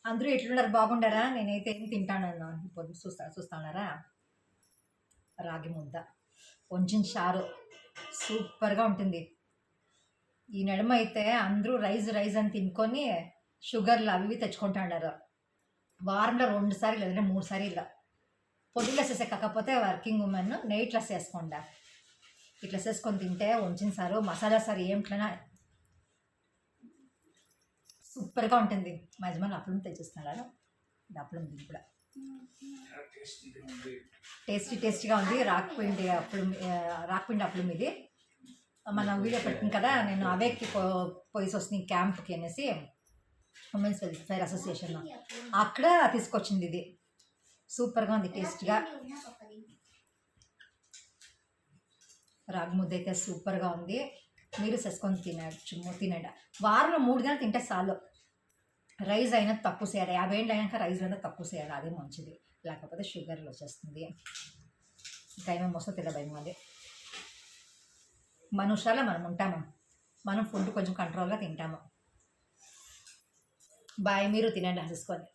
అందరూ ఎట్లున్నారు, బాగుండారా? నేనైతే ఏం తింటానన్నా పొద్దు చూస్తానారా రాగి ముద్ద, కొంచెం చారు, సూపర్గా ఉంటుంది. ఈ నడుమ అయితే అందరూ రైస్ అని తినుకొని షుగర్లు అవి తెచ్చుకుంటున్నారు. వారంలో 2 సార్లు లేదంటే 3 సార్లు ఇలా పొద్దున్న వేసేసే, కాకపోతే వర్కింగ్ ఉమెన్ నైట్ డ్రెస్ వేసుకోండా, ఇట్లా చేసుకొని తింటే వంచిన సారు మసాలా సారు ఏమిట్లనా సూపర్గా ఉంటుంది. మా యజమాని అప్పులు తెచ్చిస్తున్నాడు, అప్పులు దీన్ని కూడా టేస్టీగా ఉంది. రాక్పిండి అప్పులు ఇది మనం వీడియో పెట్టింది కదా, నేను అవేకి పోయి వస్తుంది క్యాంప్కి అనేసి ఉమెన్స్ వెల్ఫేర్ అసోసియేషన్, అక్కడ తీసుకొచ్చింది ఇది. సూపర్గా ఉంది, టేస్ట్గా. రాగి ముద్ద అయితే సూపర్గా ఉంది. మీరు చేసుకొని తినండి. వారంలో 3 దినాలు తింటే చాలు. రైస్ అయినా తక్కువ చేయాలి, 50 ఏళ్ళు అయినాక రైస్ అయినా తక్కువ చేయాలి, అదే మంచిది. లేకపోతే షుగర్లు వచ్చేస్తుంది. ఇంకా ఏమేమి వస్తుందో తెలియదు భయం. అది మన ఉషాలో మనం ఉంటాము, మనం ఫుడ్ కొంచెం కంట్రోల్గా తింటాము. బాయ్, మీరు తినండి, చూసుకోండి.